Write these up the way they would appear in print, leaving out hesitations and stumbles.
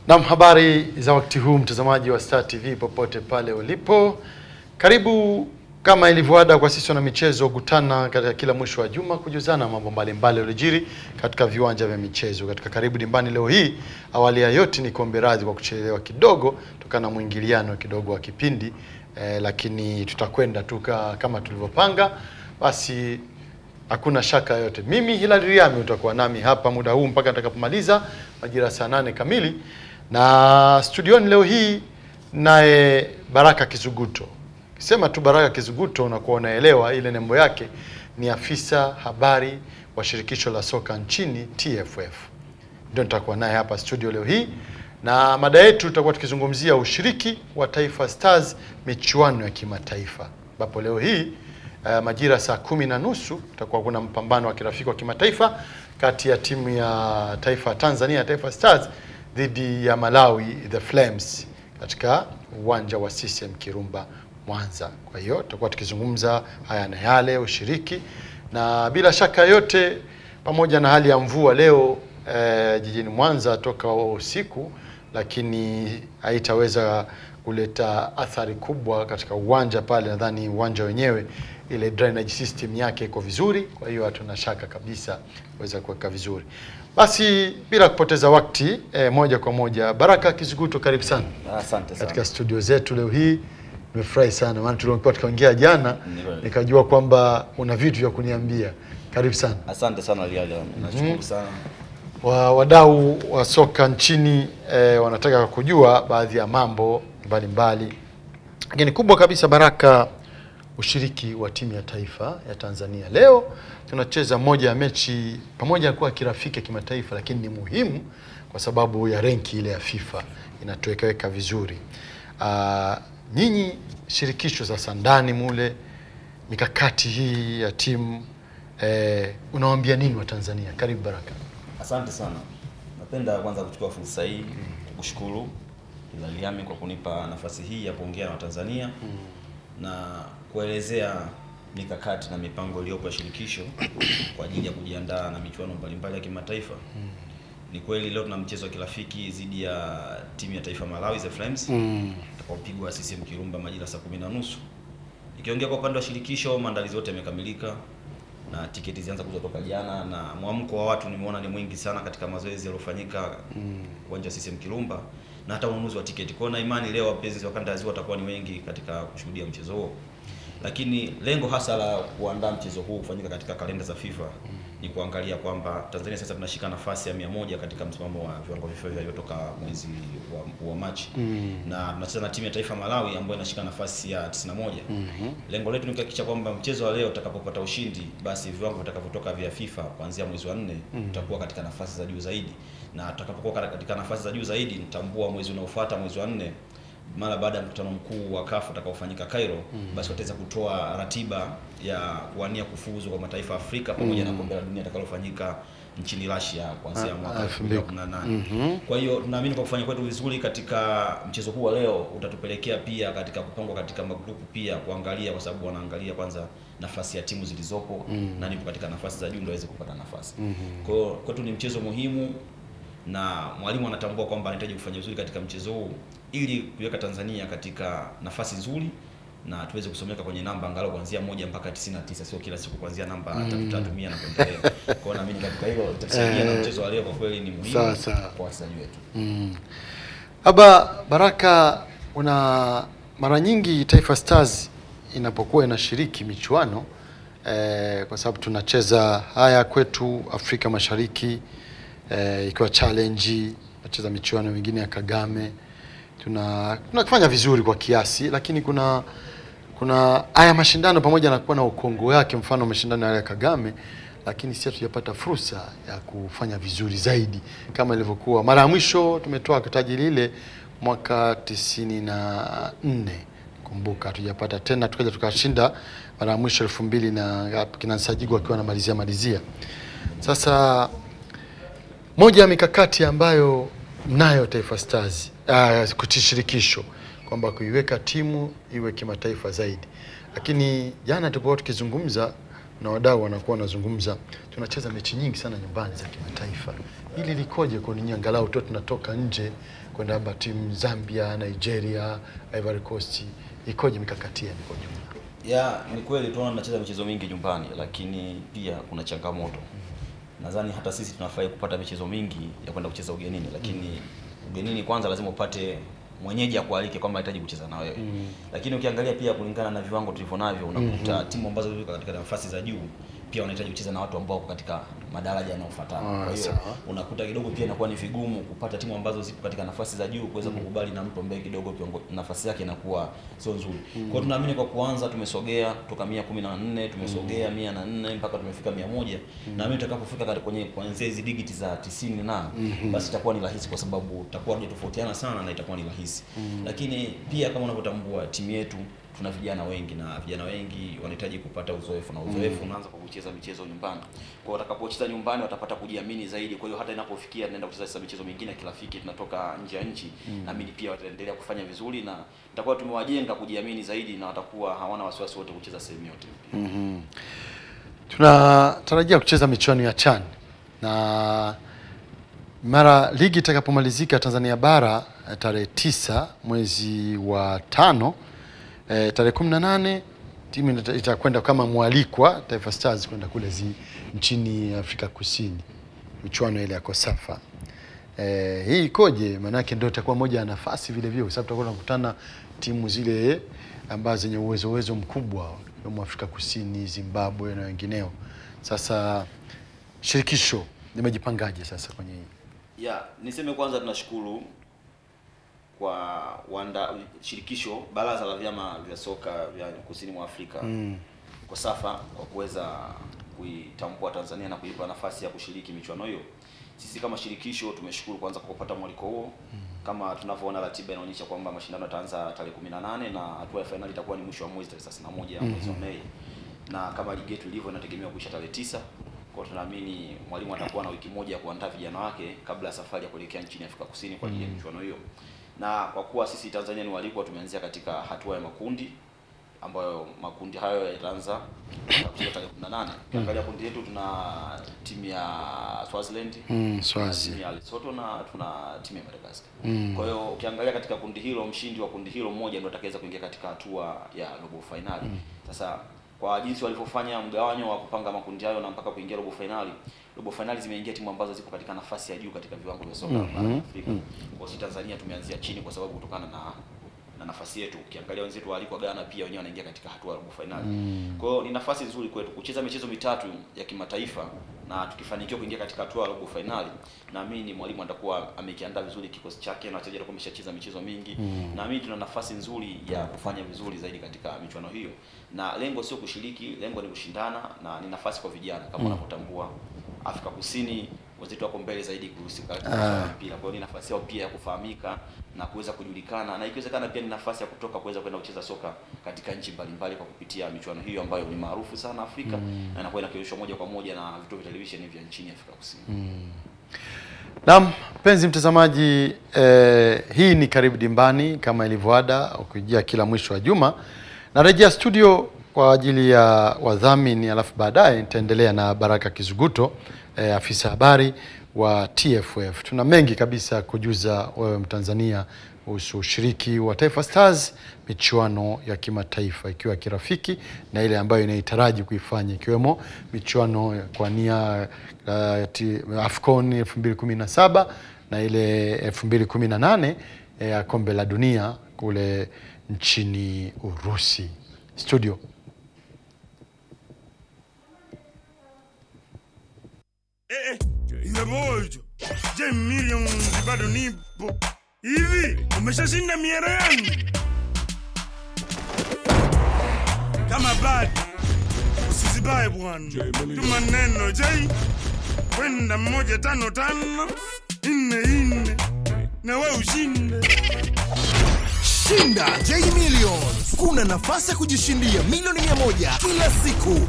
Na habari za wakati huu mtazamaji wa Star TV popote pale ulipo. Karibu kama ilivyoada kwa sisi na michezo kutana katika kila mwisho wa juma kujuzana mambo mbalimbali yaliyojiri katika viwanja vya michezo. Katika Karibu Dimbani leo hii, awali ya yote ni kuombe radhi kwa kuchelewa kidogo kutokana na mwingiliano kidogo wa kipindi, lakini tutakwenda tu kama tulivyopanga. Basi hakuna shaka yote. Mimi Hilary Riami utakuwa nami hapa muda huu mpaka nitakapomaliza majira saa 8 kamili. Na studioni leo hii naye Baraka Kizuguto. Kisema tu Baraka Kizuguto unakuwa unaelewa ile nembo yake ni afisa habari wa shirikisho la soka nchini TFF. Ndio nitakuwa naye hapa studio leo hii. Na mada yetu tutakuwa tukizungumzia ushiriki wa Taifa Stars michuano ya kimataifa. Ambapo leo hii majira saa 10:30 tutakuwa kuna mpambano wa kirafiki wa kimataifa kati ya timu ya taifa Tanzania Taifa Stars dhidi ya Malawi The Flames katika uwanja wa CCM Kirumba Mwanza. Kwa hiyo tutakuwa tukizungumza haya na yale ushiriki, na bila shaka yote pamoja na hali ya mvua leo jijini Mwanza toka usiku, lakini haitaweza kuleta athari kubwa katika uwanja pale. Nadhani uwanja wenyewe ile drainage system yake iko vizuri, kwa hiyo hatuna shaka kabisa kuweza kuweka vizuri. Basi bila kupoteza wakati moja kwa moja, Baraka Kizuguto, karibu sana. Asante sana katika studio zetu leo hii. Nimefurahi sana maana tulikuwa tukaongea jana nikajua kwamba una vitu vya kuniambia. Karibu sana. Asante sana Liali, nashukuru sana. Wadau wa soka nchini wanataka kujua baadhi ya mambo mbalimbali. Lakini kubwa kabisa, Baraka, ushiriki wa timu ya taifa ya Tanzania. Leo tunacheza moja ya mechi pamoja kwa kirafiki kimataifa, lakini ni muhimu kwa sababu ya renki ile ya FIFA inatuweka vizuri. Nyinyi shirikisho sasa ndani mule mikakati hii ya timu, unawaambia nini wa Tanzania? Karibu Baraka. Asante sana. Napenda kwanza kuchukua fursa hii kushukuru Hilary kwa kunipa nafasi hii ya kuongea na Tanzania na kuelezea mikakati na mipango iliyopo ya shirikisho kwa ajili ya kujiandaa na michuano mbalimbali ya kimataifa. Ni kweli leo tuna mchezo wa kirafiki dhidi ya timu ya taifa Malawi The Flames utakaopigwa CCM Kirumba majira saa 10:30. Ikiongea kwa upande wa shirikisho, maandalizi yote yamekamilika na tiketi zianza kutoka jana, na mwamko wa watu nimeona ni mwingi sana katika mazoezi yaliyofanyika uwanja wa CCM Kirumba na hata ununuzi wa tiketi. Kwa na imani leo wapenzi wa kanda ya Ziwa watakuwa ni wengi katika kushuhudia mchezo huo. Lakini lengo hasa la kuandaa mchezo huu kufanyika katika kalenda za FIFA ni kuangalia kwamba Tanzania sasa tunashika nafasi ya 100 katika msimamo wa viwango vya FIFA vilivyotoka mwezi wa Machi. Na tunacheza na timu ya taifa Malawi ambayo inashika nafasi ya 91. Lengo letu ni kuhakikisha kwamba mchezo wa leo utakapopata ushindi, basi viwango vitakavyotoka vya FIFA kuanzia mwezi wa 4 tutakuwa katika nafasi za juu zaidi, na tutakapokuwa katika nafasi za juu zaidi nitambua mwezi unaofuata, mwezi wa 4, mara baada ya mkutano mkuu wa CAF utakaofanyika Cairo, basi wataweza kutoa ratiba ya kuania kufuzu kwa mataifa ya Afrika pamoja na kombe la dunia litakalofanyika nchini Russia kuanzia mwaka 2018. Kwa hiyo tunaamini kwa kufanya kwetu vizuri katika mchezo huu wa leo utatupelekea pia katika kupangwa katika magrupu pia kuangalia, kwa sababu wanaangalia kwanza nafasi ya timu zilizopo na nipo katika nafasi za juu ndio waweze kupata nafasi. Kwa hiyo kwetu ni mchezo muhimu na mwalimu anatambua kwamba anahitaji kufanya vizuri katika mchezo huu ili kuweka Tanzania katika nafasi nzuri na tuweze kusomeka kwenye namba angalau kuanzia 1 mpaka 99, sio kila siku kuanzia namba 300 na kuendelea. Kwa hiyo naamini katika hilo itatusaidia na mchezo wa leo kwa kweli ni muhimu kwa wachezaji wetu. Baraka, mara nyingi Taifa Stars inapokuwa inashiriki michuano kwa sababu tunacheza haya kwetu Afrika Mashariki, ikiwa challenge, tunacheza michuano mingine ya Kagame, tunafanya vizuri kwa kiasi, lakini kuna haya mashindano pamoja na kuwa na ukongo yake, mfano mashindano ya Kagame, lakini sisi hatujapata fursa ya kufanya vizuri zaidi kama ilivyokuwa mara ya mwisho. Tumetoa kitaji lile mwaka 94, kumbuka, hatujapata tena, tukaja tukashinda mara ya mwisho 2000 na kina Sajigo akiwa anamalizia. Sasa moja ya mikakati ambayo mnayo Taifa Stars kutishirikisho kwamba kuiweka timu iwe kimataifa zaidi. Lakini jana tulipokuwa tukizungumza na wadau wanakuwa wanazungumza, tunacheza mechi nyingi sana nyumbani za kimataifa. Hili likoje kwa ninyi, angalau tu tunatoka nje kwenda haba timu Zambia, Nigeria, Ivory Coast, ikoje mikakati yenu kwa jumla? Ya, ni kweli tunaona tunacheza michezo mingi nyumbani, lakini pia kuna changamoto. Nadhani hata sisi tunafai kupata michezo mingi ya kwenda kucheza ugenini, lakini ugenini kwanza lazima upate mwenyeji akualike kwamba anahitaji kucheza na wewe. Lakini ukiangalia pia kulingana na viwango tulivyonavyo, unakuta timu ambazo ziko katika nafasi za juu pia wanahitaji kucheza na watu ambao wako katika madaraja yanayofuatana. Kwa hiyo unakuta kidogo pia inakuwa ni vigumu kupata timu ambazo zipo katika nafasi za juu kuweza kukubali na mtu ambaye kidogo nafasi yake inakuwa sio nzuri. Kwa hiyo tunaamini kwa kuanza tumesogea kutoka 114 tumesogea 104 mpaka tumefika 100. Naamini tutakapofika kwenye kuanzia hizi digiti za 90 na basi itakuwa ni rahisi, kwa sababu tutakuwa tunatofautiana sana na itakuwa ni rahisi. Lakini pia kama unavyotambua timu yetu tuna vijana wengi, na vijana wengi wanahitaji kupata uzoefu, na uzoefu unaanza kwa kucheza michezo nyumbani. Kwa watakapocheza nyumbani watapata kujiamini zaidi. Kwa hiyo hata inapofikia tunaenda kucheza michezo mingine kirafiki, tunatoka nje ya nchi, naamini pia wataendelea kufanya vizuri na tutakuwa tumewajenga kujiamini zaidi, na watakuwa hawana wasiwasi wote kucheza sehemu yote. Tunatarajia kucheza michuano ya CHAN, na mara ligi itakapomalizika Tanzania bara tarehe 9 mwezi wa 5, tarehe 18 timu itakwenda kama mwalikwa Taifa Stars kwenda kule nchini Afrika Kusini, michuano ile ya COSAFA. Hii ikoje? Maana yake ndio itakuwa moja ya nafasi vile vile, kwa sababu tutakuwa tunakutana timu zile ambazo zenye uwezo mkubwa kama Afrika Kusini, Zimbabwe na wengineo. Sasa shirikisho limejipangaje sasa kwenye hii? Ya, niseme kwanza tunashukuru kwa shirikisho, baraza la vyama vya soka vya kusini mwa Afrika COSAFA kwa kuweza kuitambua Tanzania na kuipa nafasi ya kushiriki michuano hiyo. Sisi kama shirikisho tumeshukuru kwanza kwa kupata mwaliko huo. Kama tunavyoona ratiba inaonyesha kwamba mashindano yataanza tarehe 18 na hatua ya finali itakuwa ni mwisho wa mwezi tarehe 31 mwezi wa Mei. Na kama ligi yetu ilivyo inategemea kuisha tarehe 9. Kwa tunaamini mwalimu atakuwa na wiki moja kuandaa vijana wake kabla ya safari ya kuelekea nchini Afrika Kusini kwa ajili ya michuano hiyo. Na kwa kuwa sisi Tanzania ni walikuwa tumeanzia katika hatua ya makundi, ambayo makundi hayo yataanza tarehe 18. Ukiangalia kundi letu tuna timu ya Swaziland, timu ya Lesotho na tuna timu ya Madagascar. Kwa hiyo ukiangalia katika kundi hilo, mshindi wa kundi hilo mmoja ndio atakayeweza kuingia katika hatua ya robo finali. Sasa kwa jinsi walivyofanya mgawanyo wa kupanga makundi hayo na mpaka kuingia robo finali zimeingia timu ambazo ziko katika nafasi ya juu katika viwango vya soka barani Afrika. Kwa sisi Tanzania tumeanzia chini kwa sababu kutokana na nafasi yetu. Ukiangalia wenzetu walikuwa Ghana pia wenyewe wanaingia katika hatua ya robo finali. Kwa hiyo ni nafasi nzuri kwetu kucheza michezo mitatu ya kimataifa, na tukifanikiwa kuingia katika hatua ya robo finali, naamini mwalimu atakuwa amekiandaa vizuri kikosi chake na wachezaji watakuwa wameshacheza michezo mingi. Naamini tuna nafasi nzuri ya kufanya vizuri zaidi katika michuano hiyo. Na lengo sio kushiriki, lengo ni kushindana, na ni nafasi kwa vijana kama unapotambua Afrika Kusini wenzetu wako mbele zaidi kuhusika katika mpira. Kwa hiyo ni nafasi yao pia ya kufahamika na kuweza kujulikana, na ikiwezekana pia ni nafasi ya kutoka kuweza kwenda kucheza soka katika nchi mbalimbali kwa kupitia michuano hiyo ambayo ni maarufu sana Afrika na inakuwa inakirushwa moja kwa moja na vituo vya televisheni vya nchini Afrika Kusini. Naam, mpenzi mtazamaji, hii ni Karibu Dimbani kama ilivyoada ukijia kila mwisho wa juma. Narejea studio kwa ajili ya wadhamini, alafu baadaye nitaendelea na Baraka Kizuguto, afisa habari wa TFF. Tuna mengi kabisa kujuza wewe Mtanzania kuhusu ushiriki wa Taifa Stars michuano ya kimataifa, ikiwa kirafiki na ile ambayo inaitaraji kuifanya, ikiwemo michuano kwa nia AFCON 2017 na ile 2018 ya kombe la dunia kule nchini Urusi. Studio. Iwebojo. Je, milioni bado nipo. Hivi, umeshashinda miera yangu? Kama bado, usizibaye bwana. Tuma neno J, kwenda 155 4 na wewe ushinde. Shinda J Millions. Kuna nafasi ya kujishindia milioni 100 kila siku.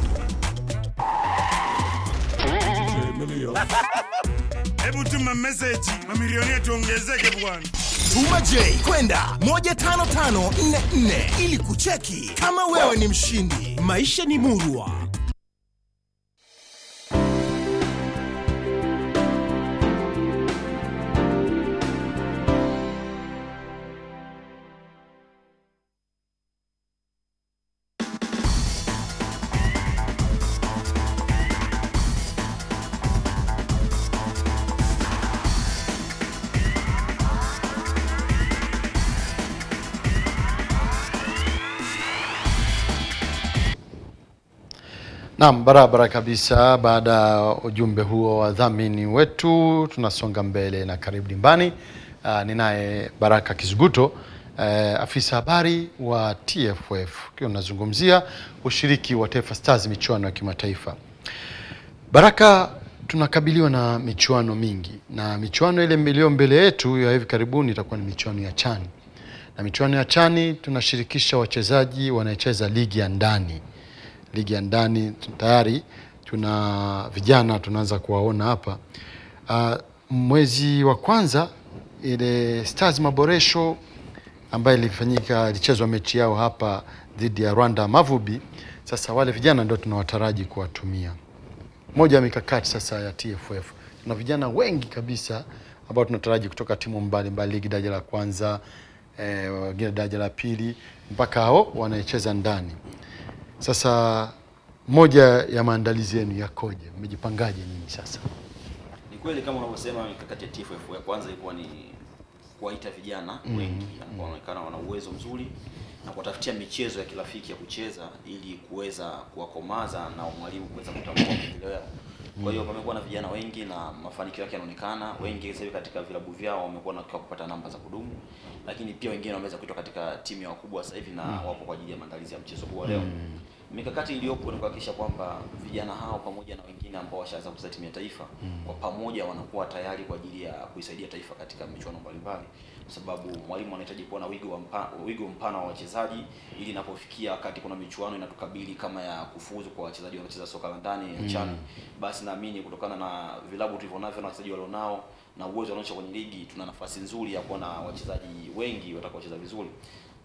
Hebu tuma message, mamilioni yetu ongezeke bwana. Tuma J kwenda 15544 ili kucheki kama wewe ni mshindi. Maisha ni murwa. Naam, barabara kabisa. Baada ya ujumbe huo wa dhamini wetu, tunasonga mbele na karibu dimbani. Ninaye Baraka Kizuguto, afisa habari wa TFF. Kiyo nazungumzia ushiriki wa Taifa Stars michuano ya kimataifa. Baraka, tunakabiliwa na michuano mingi, na michuano ile milio mbele yetu ya hivi karibuni itakuwa ni michuano ya CHAN. Na michuano ya CHAN tunashirikisha wachezaji wanaocheza ligi ya ndani. Ligi ya ndani tayari tuna vijana tunaanza kuwaona hapa. Mwezi wa kwanza ile Stars Maboresho ambayo ilichezwa mechi yao hapa dhidi ya Rwanda Mavubi. Sasa wale vijana ndio tunawataraji kuwatumia. Moja ya mikakati sasa ya TFF. Tuna vijana wengi kabisa ambao tunataraji kutoka timu mbalimbali, ligi daraja la kwanza, wengine daraja la pili, mpaka hao wanacheza ndani. Sasa moja ya maandalizi yenu yakoje? Mmejipangaje nyinyi sasa? Ni kweli kama unavyosema, mikakati ya TFF ya kwanza ilikuwa ni kuwaita vijana wengi ambao wanaonekana wana uwezo mzuri na kuwatafutia michezo ya kirafiki ya kucheza ili kuweza kuwakomaza na mwalimu kuweza kutambua maendeleo yao. Kwa hiyo pamekuwa na vijana wengi na mafanikio yake yanaonekana. Wengi sasa katika vilabu vyao wamekuwa na kupata namba za kudumu, lakini pia wengine wameweza kuitoka katika timu ya wakubwa sasa hivi na wapo kwa ajili ya maandalizi ya mchezo huu leo. Mikakati iliyopo ni kuhakikisha kwamba vijana hao pamoja na wengine ambao washaanza kucheza timu ya taifa kwa pamoja wanakuwa tayari kwa ajili ya kuisaidia taifa katika michuano mbalimbali, kwa sababu mwalimu anahitaji kuwa na wigo mpana wa wachezaji ili inapofikia wakati kuna michuano inatukabili kama ya kufuzu kwa wachezaji wanaocheza soka la ndani ya CHAN, basi naamini kutokana na vilabu tulivyonavyo na wachezaji walionao na uwezo wanaoonyesha kwenye ligi, tuna nafasi nzuri ya kuwa na wachezaji wengi watakaocheza vizuri.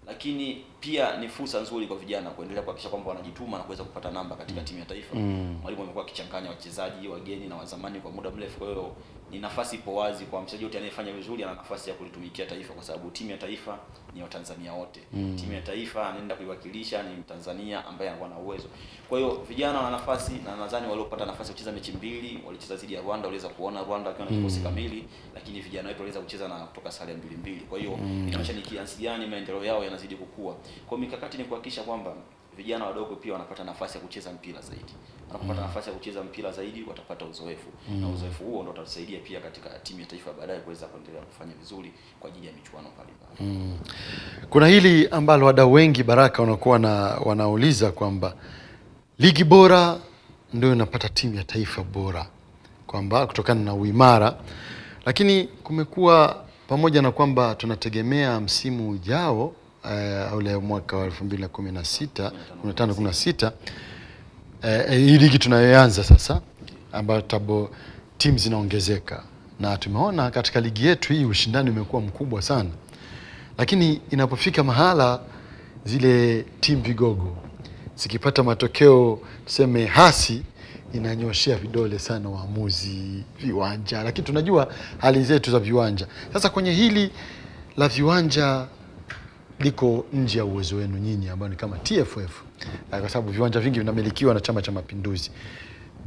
Lakini pia ni fursa nzuri kwa vijana kuendelea kuhakikisha kwamba wanajituma na kuweza kupata namba katika timu ya taifa. Mwalimu amekuwa akichanganya wachezaji wageni na wazamani kwa muda mrefu, kwa hiyo ni nafasi ipo wazi kwa mchezaji yote anayefanya vizuri ana nafasi ya kulitumikia taifa, kwa sababu timu ya taifa ni wa Tanzania wote. Timu ya taifa anaenda kuiwakilisha ni Tanzania ambaye anakuwa na uwezo. Kwa hiyo vijana wana nafasi, na nadhani waliopata nafasi ya kucheza mechi mbili, walicheza dhidi ya Rwanda, waliweza kuona Rwanda akiwa na kikosi kamili, lakini vijana wetu waliweza kucheza na kutoka sare 2-2. Kwa hiyo inaonyesha ni kiasi gani maendeleo yao yanazidi kukua. Kwa mikakati ni kuhakikisha kwamba vijana wadogo pia wanapata nafasi ya kucheza mpira zaidi. Wanapopata nafasi ya kucheza mpira zaidi watapata uzoefu. Na uzoefu huo ndio utatusaidia pia katika timu ya taifa baadaye kuweza kuendelea kufanya vizuri kwa ajili ya michuano mbalimbali. Kuna hili ambalo wadau wengi Baraka wanakuwa wanauliza kwamba ligi bora ndio inapata timu ya taifa bora, kwamba kutokana na uimara, lakini kumekuwa pamoja na kwamba tunategemea msimu ujao ule mwaka wa 2016 15-16 hii ligi tunayoanza sasa ambapo timu zinaongezeka, na tumeona katika ligi yetu hii ushindani umekuwa mkubwa sana, lakini inapofika mahala zile timu vigogo zikipata matokeo tuseme hasi, inanyoshia vidole sana waamuzi, viwanja, lakini tunajua hali zetu za viwanja. Sasa kwenye hili la viwanja liko nje ya uwezo wenu nyinyi ambao ni kama TFF, kwa sababu viwanja vingi vinamilikiwa na Chama cha Mapinduzi.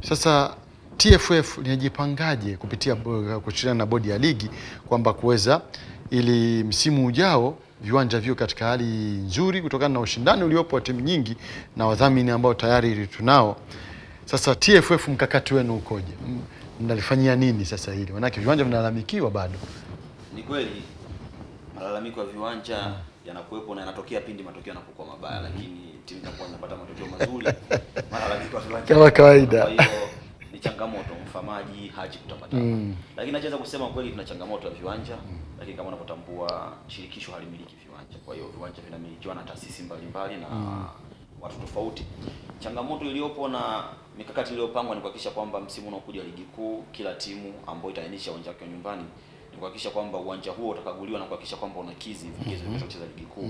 Sasa TFF linajipangaje kupitia kushirikiana na bodi ya ligi kwamba kuweza ili msimu ujao viwanja vio katika hali nzuri kutokana na ushindani uliopo wa timu nyingi na wadhamini ambao tayari tunao? Sasa TFF mkakati wenu ukoje? Mnalifanyia nini sasa hili? Maana viwanja vinalalamikiwa bado. Ni kweli malalamiko ya viwanja yanakuwepo na yanatokea pindi matokeo yanapokuwa mabaya, lakini timu zinakuwa zinapata matokeo mazuri. Malalamiko ya viwanja kama kawaida. Kwa hiyo ni changamoto, mfamaji haji kutapata. Lakini nachoweza kusema kweli tuna changamoto ya viwanja, lakini kama unapotambua shirikisho halimiliki viwanja. Kwa hiyo viwanja vinamilikiwa na taasisi mbalimbali na watu tofauti. Changamoto iliyopo na mikakati iliyopangwa ni kuhakikisha kwamba msimu unaokuja ligi kuu kila timu ambayo itaainisha uwanja wake nyumbani ni kuhakikisha kwamba uwanja huo utakaguliwa na kuhakikisha kwamba unakidhi vigezo vya kucheza ligi kuu.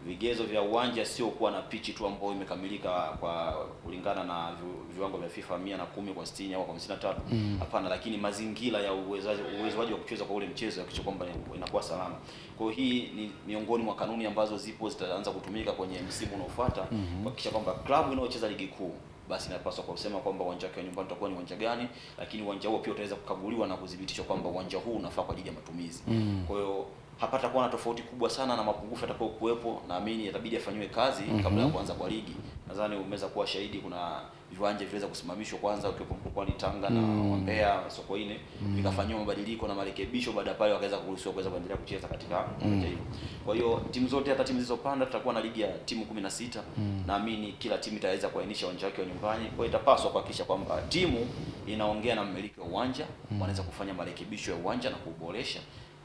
Vigezo vya uwanja sio kuwa na pitch tu ambayo imekamilika kwa kulingana na viwango vya FIFA 110 kwa 60 au kwa 53. Hapana, lakini mazingira ya uwezaji wa kucheza kwa ule mchezo yakisha kwamba inakuwa salama. Kwa hiyo hii ni miongoni mwa kanuni ambazo zipo zitaanza kutumika kwenye msimu unaofuata kuhakikisha kwamba klabu inayocheza ligi kuu basi inapaswa kusema kwamba uwanja wake nyumbani utakuwa ni uwanja gani, lakini uwanja huo pia utaweza kukaguliwa na kudhibitishwa kwamba uwanja huu unafaa kwa ajili ya matumizi. Kwa hiyo hapata kuwa na tofauti kubwa sana na mapungufu yatakao kuwepo, naamini itabidi afanywe kazi kabla ya kuanza kwa ligi. Nadhani umeweza kuwa shahidi, kuna viwanja viweza kusimamishwa kwanza ukiwepo Mkokwani Tanga na Mbeya Sokoine, vikafanywa mabadiliko na marekebisho, baada pale wakaweza kuruhusiwa kuweza kuendelea kucheza katika viwanja hivyo. Kwa hiyo timu zote, hata timu zilizopanda, tutakuwa na ligi ya timu 16. Naamini kila timu itaweza kuainisha uwanja wake wa nyumbani. Kwa hiyo itapaswa kuhakikisha kwamba timu inaongea na mmiliki wa uwanja, wanaweza kufanya marekebisho ya uwanja na kuboresha,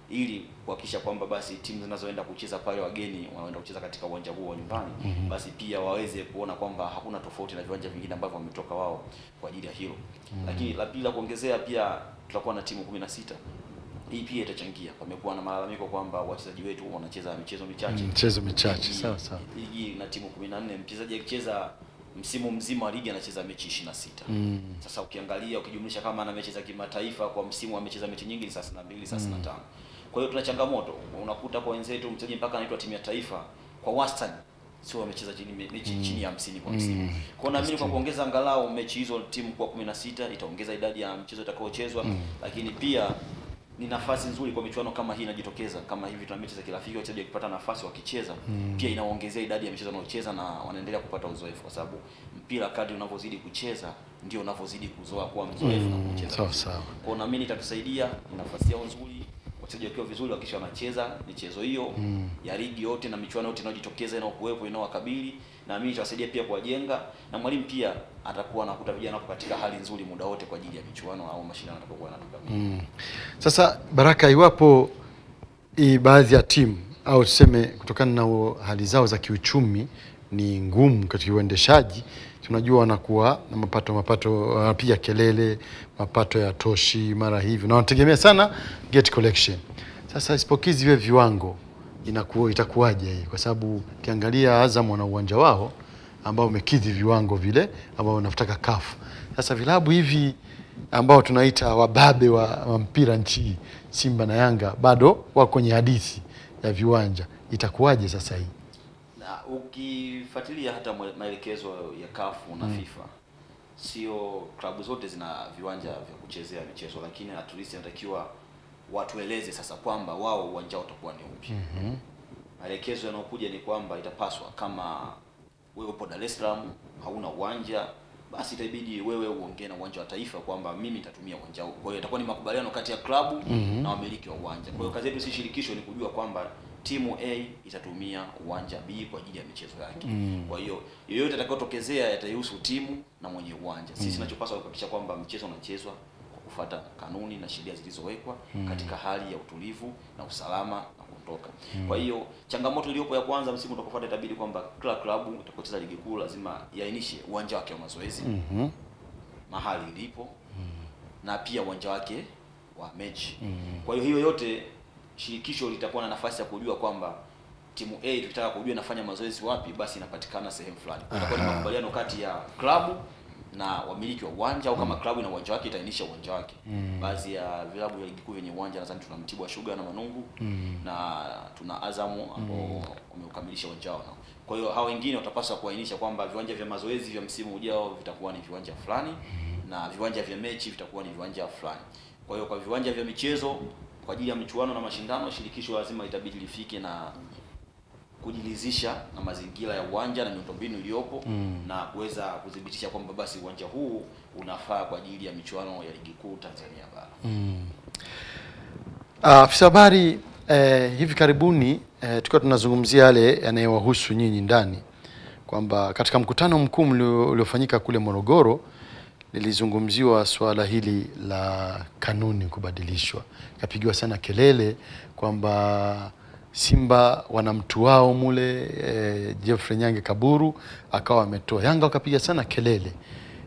ili kuhakikisha kwamba basi timu zinazoenda kucheza pale, wageni wanaenda kucheza katika uwanja huo wa nyumbani, basi pia waweze kuona kwamba hakuna tofauti na viwanja vingine ambavyo wametoka wao kwa ajili ya hilo. Lakini la pili la kuongezea, pia tutakuwa na timu 16. Hii pia itachangia. Pamekuwa na malalamiko kwamba wachezaji wetu wanacheza michezo michache. Sawa sawa. Ligi na timu 14, mchezaji akicheza msimu mzima wa ligi anacheza mechi 26. Sasa ukiangalia, ukijumlisha kama ana mechi za kimataifa kwa msimu, amecheza mechi nyingi, 32, 35. Kwa hiyo tuna changamoto. Unakuta kwa wenzetu mchezaji mpaka anaitwa timu ya taifa kwa wastani sio amecheza mechi chini ya 50 kwa msimu. Kwa naamini kwa kuongeza angalau mechi hizo timu kwa 16 itaongeza idadi ya mchezo itakayochezwa, lakini pia ni nafasi nzuri kwa michuano kama hii inajitokeza. Kama hivi tuna mechi za kirafiki, wachezaji wakipata nafasi wakicheza, pia inaongezea idadi ya michezo wanaocheza na wanaendelea kupata uzoefu, kwa sababu mpira kadri unavyozidi kucheza ndio unavyozidi kuzoea kuwa mzoefu na kucheza. Sawa sawa. Kwa naamini itatusaidia, nafasi yao nzuri, wachezaji wakiwa vizuri, wakisha wanacheza michezo hiyo ya ligi yote na michuano yote inayojitokeza inayokuwepo inayowakabili, na mimi itawasaidia pia kuwajenga, na mwalimu pia atakuwa anakuta vijana hapo katika hali nzuri muda wote kwa ajili ya michuano au mashindano yatakayokuwa yanatokea. Sasa Baraka, iwapo baadhi ya timu au tuseme kutokana na hali zao za kiuchumi ni ngumu katika uendeshaji, tunajua wanakuwa na mapato wanapiga kelele, mapato ya toshi mara hivi, na wanategemea sana gate collection. Sasa isipokizi vile viwango itakuwaje hii? Kwa sababu ukiangalia Azam wana uwanja wao ambao umekidhi viwango vile ambao wanataka CAF. Sasa vilabu hivi ambao tunaita wababe wa mpira nchi, Simba na Yanga, bado wako kwenye hadithi ya viwanja. Itakuwaje sasa hii? Na ukifuatilia hata maelekezo ya CAF na FIFA, sio klabu zote zina viwanja vya kuchezea michezo, lakini at least inatakiwa watueleze sasa kwamba wao uwanja utakuwa ni upi. Maelekezo yanayokuja ni kwamba itapaswa, kama wewe upo Dar es Salaam hauna uwanja, basi itabidi wewe uongee na uwanja wa taifa kwamba mimi nitatumia uwanja huu. Kwa hiyo itakuwa ni makubaliano kati ya klabu na wamiliki wa uwanja. Kwa hiyo kazi yetu si shirikisho ni kujua kwamba timu A itatumia uwanja B kwa ajili ya michezo yake. Kwa hiyo yoyote atakayotokezea yatahusu timu na mwenye uwanja. Sisi tunachopaswa kuhakikisha kwamba mchezo unachezwa kwa kufuata kanuni na sheria zilizowekwa katika hali ya utulivu na usalama na kuondoka. Kwa hiyo changamoto iliyopo ya kwanza, msimu utakaofuata itabidi kwamba kila klabu itakayocheza ligi kuu lazima iainishe uwanja wake wa mazoezi, mahali ilipo, na pia uwanja wake wa mechi. Kwa hiyo yote shirikisho litakuwa na nafasi ya kujua kwamba timu A tukitaka kujua inafanya mazoezi wapi, basi inapatikana sehemu fulani. Itakuwa ni makubaliano kati ya klabu na wamiliki wa uwanja, au kama klabu ina uwanja wake itainisha uwanja wake. Baadhi ya vilabu ya ligi kuu yenye uwanja, nadhani tuna Mtibwa Sugar na Manungu, na tuna Azamu ambao wameukamilisha uwanja wao. Kwa hiyo hao wengine watapaswa kuainisha kwamba viwanja vya mazoezi vya msimu ujao vitakuwa ni viwanja fulani na viwanja vya mechi vitakuwa ni viwanja fulani. Kwa hiyo kwa viwanja vya michezo kwa ajili ya michuano na mashindano, shirikisho lazima itabidi lifike na kujilizisha na mazingira ya uwanja na miundombinu iliyopo na kuweza kudhibitisha kwamba basi uwanja huu unafaa kwa ajili ya michuano ya ligi kuu Tanzania bara. Afisa habari, hivi karibuni tulikuwa tunazungumzia yale yanayowahusu nyinyi ndani, kwamba katika mkutano mkuu uliofanyika kule Morogoro lilizungumziwa swala hili la kanuni kubadilishwa. Kapigiwa sana kelele kwamba Simba wana mtu wao mule, Jeffrey Nyange Kaburu akawa ametoa. Yanga wakapiga sana kelele.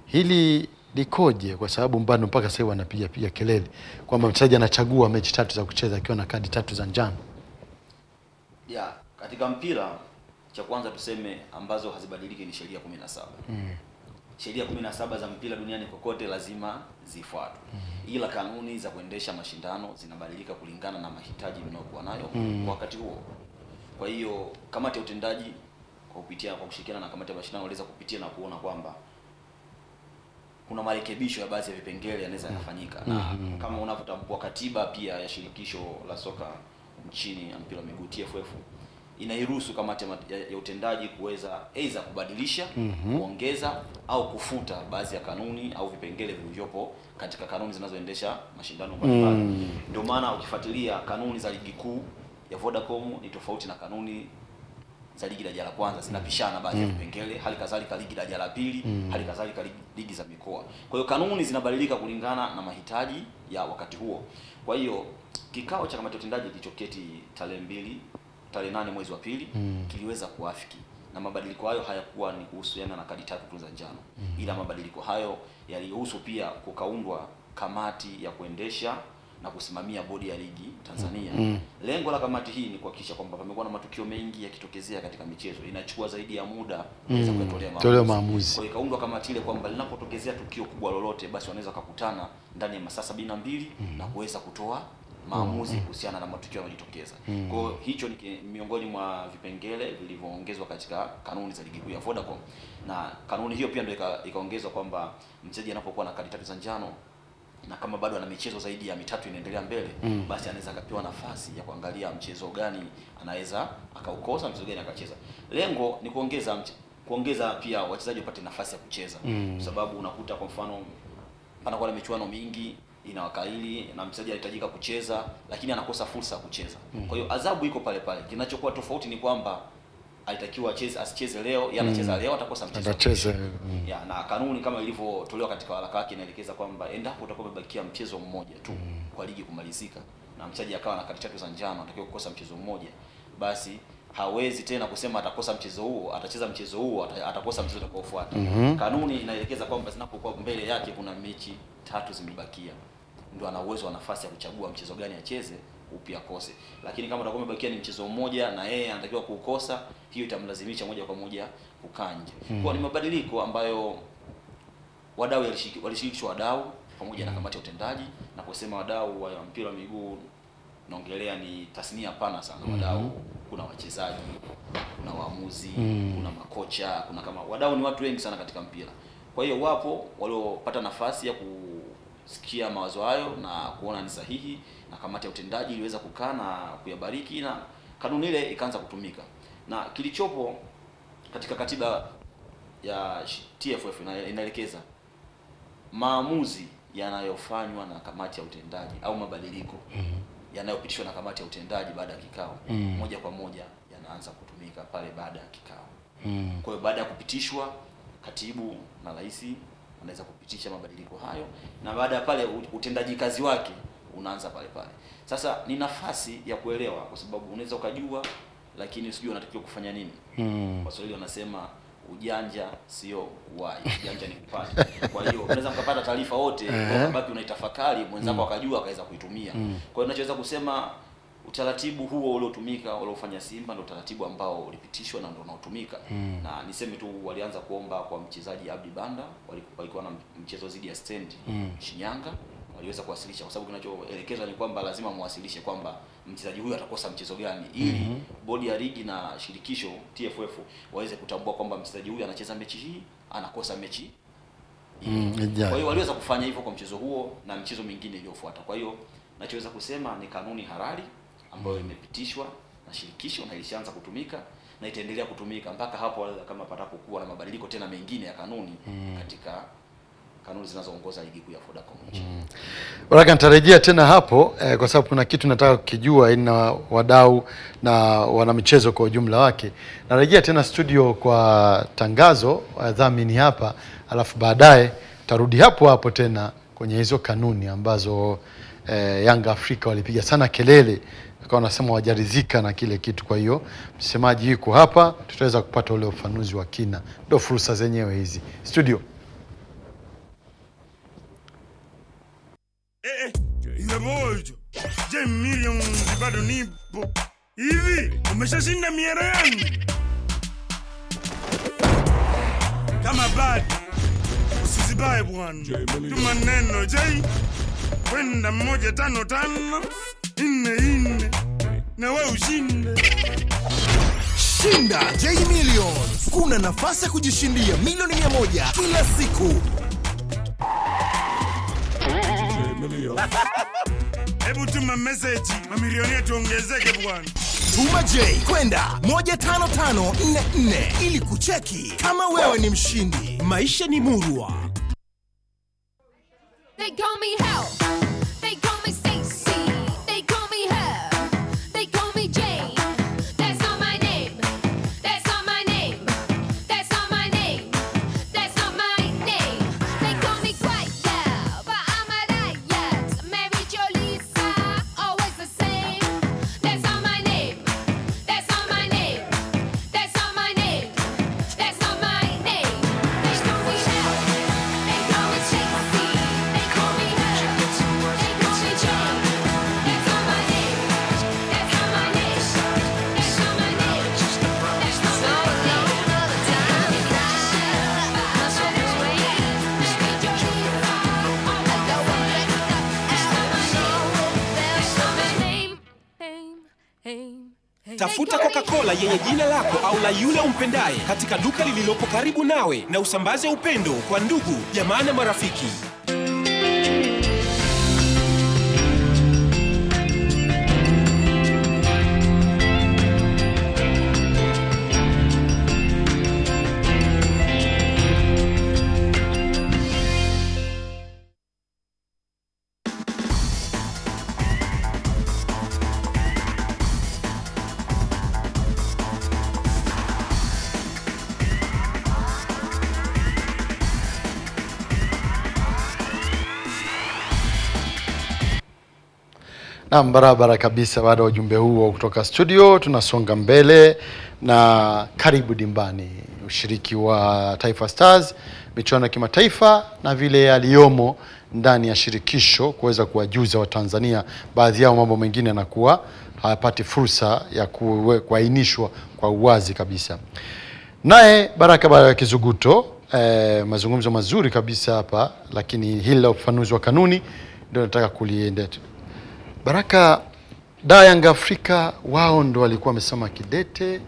Hili likoje? Kwa sababu mbano mpaka sasa wanapiga kelele kwamba mchezaji anachagua mechi 3 za kucheza akiwa na kadi 3 za njano. Katika mpira, cha kwanza tuseme ambazo hazibadiliki ni sheria 17. Sheria 17 za mpira duniani kokote lazima zifuatwe. Ila kanuni za kuendesha mashindano zinabadilika kulingana na mahitaji tunayokuwa nayo kwa wakati huo. Kwa hiyo kamati ya utendaji kwa kushirikiana na kamati ya mashindano waliweza kupitia na kuona kwamba kuna marekebisho ya baadhi ya vipengele yanaweza kufanyika. Na kama unavyotambua katiba pia ya shirikisho la soka nchini ya mpira wa miguu TFF inairuhusu kamati ya utendaji kuweza aidha kubadilisha, kuongeza au kufuta baadhi ya kanuni au vipengele vilivyopo katika kanuni zinazoendesha mashindano mbalimbali. Ndio maana ukifuatilia kanuni za ligi kuu ya Vodacom ni tofauti na kanuni za ligi daraja la kwanza, zinapishana baadhi ya vipengele, hali kadhalika ligi daraja la pili, hali kadhalika ligi za mikoa. Kwa hiyo kanuni zinabadilika kulingana na mahitaji ya wakati huo. Kwa hiyo kikao cha kamati ya utendaji kilichoketi tarehe 8 mwezi wa pili kiliweza kuafiki, na mabadiliko hayo hayakuwa ni kuhusiana na kadi 3 tu za njano, ila mabadiliko hayo yalihusu pia kukaundwa kamati ya kuendesha na kusimamia bodi ya ligi Tanzania. Lengo la kamati hii ni kuhakikisha kwamba pamekuwa na matukio mengi yakitokezea katika michezo, inachukua zaidi ya muda kuweza kutolea maamuzi. Kwa hiyo kaundwa kamati ile kwamba linapotokezea tukio kubwa lolote, basi wanaweza kukutana ndani ya masaa 72 na kuweza kutoa maamuzi kuhusiana na matukio yanayotokeza. Kwa hiyo hicho ni miongoni mwa vipengele vilivyoongezwa katika kanuni za ligi kuu ya Vodacom, na kanuni hiyo pia ndio ikaongezwa kwamba mchezaji anapokuwa na kadi 3 za njano na kama bado ana michezo zaidi ya 3 inaendelea mbele, basi anaweza akapewa nafasi ya kuangalia mchezo gani anaweza akaukosa, mchezo gani akacheza. Lengo ni kuongeza pia wachezaji wapate nafasi ya kucheza, kwa sababu unakuta kwa mfano panakuwa na michuano mingi inawakaili na mchezaji anahitajika kucheza lakini anakosa fursa ya kucheza. Kwa hiyo adhabu iko pale pale. Kinachokuwa tofauti ni kwamba alitakiwa asicheze leo, yeye anacheza leo, atakosa mchezo. Na kanuni kama ilivyotolewa katika waraka wake inaelekeza kwamba endapo utakuwa umebakia mchezo mmoja tu kwa ligi kumalizika na mchezaji akawa na kadi 3 za njano, atakiwa kukosa mchezo mmoja, basi hawezi tena kusema atakosa mchezo huo, atacheza mchezo huo, atakosa mchezo utakaofuata. Kanuni inaelekeza kwamba zinapokuwa mbele yake kuna mechi 3 zimebakia, ndio ana uwezo wa nafasi ya kuchagua mchezo gani acheze, upi akose. Lakini kama utakuwa umebakia ni mchezo mmoja na yeye anatakiwa kuukosa, hiyo itamlazimisha moja kwa moja kukaa nje. Kwa ni mabadiliko ambayo wadau walishirikishwa, wadau pamoja na kamati ya utendaji. Na kusema wadau wa mpira wa miguu naongelea ni tasnia pana sana. Wadau kuna wachezaji, kuna waamuzi, kuna makocha, kuna kama wadau ni watu wengi sana katika mpira. Kwa hiyo wapo waliopata nafasi ya kusikia mawazo hayo na kuona ni sahihi, na kamati ya utendaji iliweza kukaa na kuyabariki na kanuni ile ikaanza kutumika. Na kilichopo katika katiba ya TFF inaelekeza maamuzi yanayofanywa na kamati ya utendaji au mabadiliko yanayopitishwa na kamati ya utendaji baada ya kikao, moja kwa moja yanaanza kutumika pale baada ya kikao. Kwa hiyo baada ya kupitishwa, katibu na rais anaweza kupitisha mabadiliko hayo, na baada ya pale utendaji kazi wake unaanza pale pale. Sasa ni nafasi ya kuelewa, kwa sababu unaweza ukajua lakini usijue unatakiwa kufanya nini. Waswahili wanasema ujanja sio uwai, ujanja ni kupata. Kwa hiyo unaweza mkapata taarifa wote, ukabaki unaitafakari, mwenzako akajua akaweza kuitumia. Kwa hiyo ninachoweza kusema utaratibu huo uliotumika uliofanya Simba ndio utaratibu ambao ulipitishwa na ndio unaotumika. Na niseme tu walianza kuomba kwa mchezaji Abdi Banda, walikuwa na mchezo dhidi ya Stand Shinyanga, waliweza kuwasilisha, kwa sababu kinachoelekezwa ni kwamba lazima muwasilishe kwamba mchezaji huyu atakosa mchezo gani, ili bodi ya ligi na shirikisho TFF waweze kutambua kwamba mchezaji huyu anacheza mechi hii, anakosa mechi. Kwa hiyo waliweza kufanya hivyo kwa mchezo huo na mchezo mingine iliyofuata. Kwa hiyo nachoweza kusema ni kanuni halali ambayo imepitishwa na shirikisho na ilishaanza kutumika na itaendelea kutumika mpaka hapo kama patapokuwa na mabadiliko tena mengine ya kanuni katika kanuni zinazoongoza ligi kuu ya Vodacom. Baraka, nitarejea tena hapo kwa sababu kuna kitu nataka kujua ina wadau na wana michezo kwa ujumla wake. Narejea tena studio kwa tangazo dhamini hapa, alafu baadaye tarudi hapo hapo tena kwenye hizo kanuni ambazo Yanga Afrika walipiga sana kelele, kwa wanasema wajarizika na kile kitu. Kwa hiyo msemaji yuko hapa, tutaweza kupata ule ufanuzi wa kina. Ndio fursa zenyewe hizi. Studio. Iwebojo J Million bado nipo. Hivi umeshashinda miera yangu? Kama bado usizibae bwana. Tuma neno J kwenda 155 4 na wewe ushinde. Shinda J Millions. Kuna nafasi ya kujishindia milioni 100 kila siku. Hebu tuma message, mamilioni tuongezeke bwana. Tuma J kwenda 15544 ili kucheki kama wewe ni mshindi. Maisha ni murwa. They call me Hell. They call me Stacy. They call me Her. They call me Jane. That's not my name. That's not my name. That's not my name. That's not my name. They call me Quiet Girl, but I'm a riot. Mary Jo Lisa, always the same. That's not my name. That's not my name. That's not my name. That's not my name. They call me Hell. They call me Stacy. They call me Her. They call me Jane. That's not my name. That's not my name. That's not my name. That's not my name. Tafuta Coca-Cola yenye jina lako au la yule umpendaye katika duka lililopo karibu nawe na usambaze upendo kwa ndugu, jamaa na marafiki. Na barabara kabisa. Baada ya ujumbe huo kutoka studio, tunasonga mbele na karibu dimbani. Ushiriki wa Taifa Stars, michuano ya kimataifa na vile yaliyomo ndani ya shirikisho kuweza kuwajuza wa Tanzania baadhi yao mambo mengine yanakuwa hayapati fursa ya kuainishwa kwa uwazi kabisa. Naye Baraka Kizuguto, mazungumzo mazuri kabisa hapa, lakini hili la ufafanuzi wa kanuni ndio nataka kuliendea. Baraka, Young Africa wao ndo walikuwa wamesema kidete,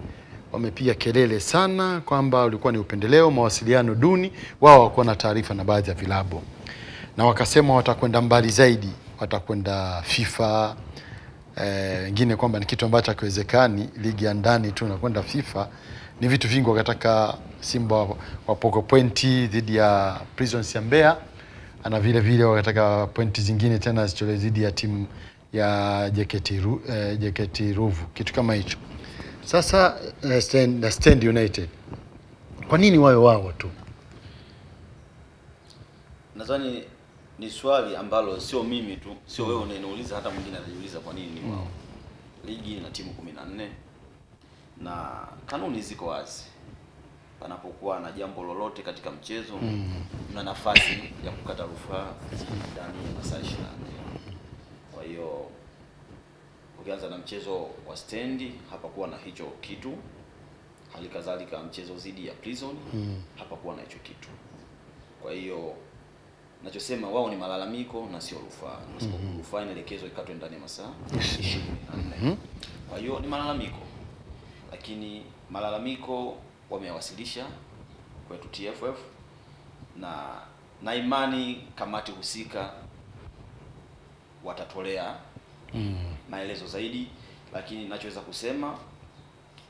wamepiga kelele sana kwamba ulikuwa ni upendeleo, mawasiliano duni. Wao hawakuwa na taarifa na baadhi ya vilabu, na wakasema watakwenda mbali zaidi, watakwenda FIFA, wengine kwamba ni kitu ambacho hakiwezekani, ligi ya ndani tu nakwenda FIFA. Ni vitu vingi. Wakataka Simba wapoko pointi dhidi ya Prisons ya Mbeya, na vile vile wakataka pointi zingine tena zichole dhidi ya timu ya JKT Ruvu, kitu kama hicho. Sasa Stand United, kwa nini wao tu? Nadhani ni swali ambalo sio mimi tu, sio wewe unaniuliza, hata mwingine anajiuliza kwa nini ni wao. Ligi ina timu 14 na kanuni ziko wazi. Panapokuwa na jambo lolote katika mchezo, una nafasi ya kukata rufaa ndani ya masaa 24. Kwa hiyo ukianza na mchezo wa Stendi, hapakuwa na hicho kitu. Halikadhalika mchezo dhidi ya Prison, hapakuwa na hicho kitu. Kwa hiyo nachosema wao ni malalamiko na sio rufaa. Kwa sababu rufaa inaelekezwa ikatwe ndani ya masaa 24. Kwa hiyo ni malalamiko. Lakini malalamiko wamewasilisha kwetu TFF, na imani kamati husika watatolea maelezo zaidi. Lakini ninachoweza kusema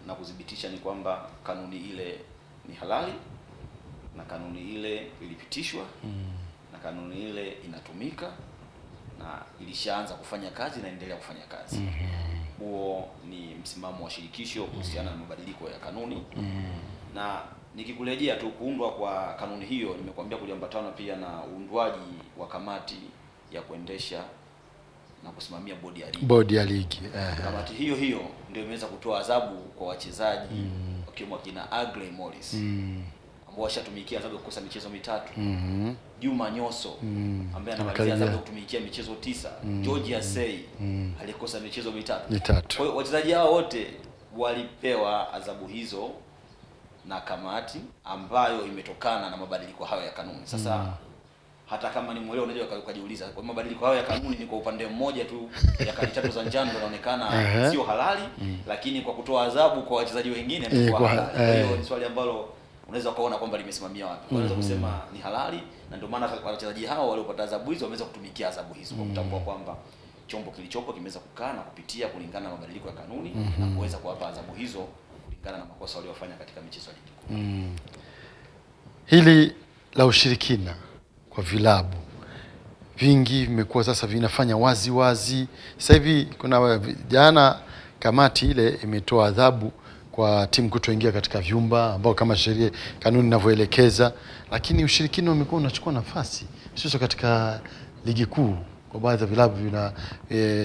na kudhibitisha ni kwamba kanuni ile ni halali, na kanuni ile ilipitishwa, na kanuni ile inatumika na ilishaanza kufanya kazi na inaendelea kufanya kazi. Huo ni msimamo wa shirikisho kuhusiana na mabadiliko ya kanuni. Na nikikurejea tu kuundwa kwa kanuni hiyo, nimekuambia kuliambatana pia na uundwaji wa kamati ya kuendesha na kusimamia bodi ya ligi. Kamati hiyo ndio imeweza kutoa adhabu kwa wachezaji wakiwemo kina Agley Morris ambao washatumikia adhabu kukosa michezo 3. Juma Nyoso ambaye anamalizia adhabu kutumikia michezo 9. George Asei alikosa michezo 3. Kwa hiyo wachezaji hao wote walipewa adhabu hizo na kamati ambayo imetokana na mabadiliko hayo ya kanuni. Sasa hata kama ni mweleo unaweza ukajiuliza kwa mabadiliko hayo ya kanuni ni kwa upande mmoja tu ya kadi 3 za njano inaonekana sio halali, lakini kwa kutoa adhabu kwa wachezaji wengine ni kwa halali. Kwa hiyo ni swali ambalo unaweza kuona kwamba limesimamia wapi. Unaweza kusema ni halali, na ndio maana wachezaji hao waliopata adhabu hizo wameweza kutumikia adhabu hizo kwa kutambua kwamba chombo kilichopo kimeweza kukaa na kupitia kulingana na mabadiliko ya kanuni na kuweza kuwapa adhabu hizo kulingana na makosa waliofanya katika michezo ya ligi kuu. Hili la ushirikina kwa vilabu vingi vimekuwa sasa vinafanya wazi wazi. Sasa hivi kuna jana kamati ile imetoa adhabu kwa timu kutoingia katika vyumba ambao kama sheria kanuni inavyoelekeza, lakini ushirikina umekuwa unachukua nafasi sio katika ligi kuu. Kwa baadhi ya vilabu vina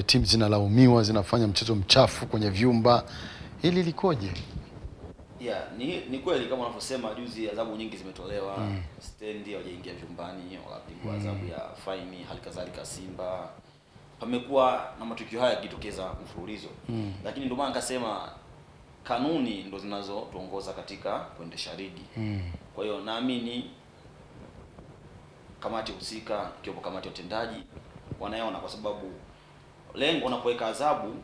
timu zinalaumiwa zinafanya mchezo mchafu kwenye vyumba. Hili likoje? Ni kweli kama unavyosema, juzi adhabu nyingi zimetolewa. Stendi hawajaingia vyumbani, wakapigwa adhabu ya faini, halikadhalika Simba. Pamekuwa na matukio haya yakitokeza mfululizo. Lakini ndio maana nikasema kanuni ndo zinazotuongoza katika kuendesha ligi. Kwa hiyo naamini kamati husika, ikiwepo kamati ya utendaji, wanaona, kwa sababu lengo unapoweka adhabu,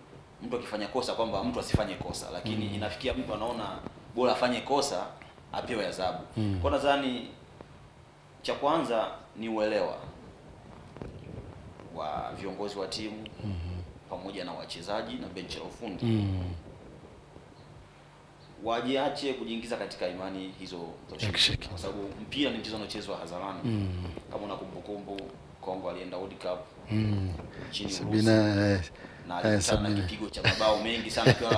mtu akifanya kosa kwamba mtu asifanye kosa, lakini inafikia mtu anaona bora afanye kosa apewe adhabu. Kwa nadhani cha kwanza ni uelewa wa viongozi wa timu pamoja na wachezaji na benchi la ufundi. Wajiache kujiingiza katika imani hizo za ushirikina, kwa sababu mpira ni mchezo unaochezwa hadharani. Kama una kumbukumbu, Kongo alienda World Cup chini Urusi na kipigo cha mabao mengi sana kwa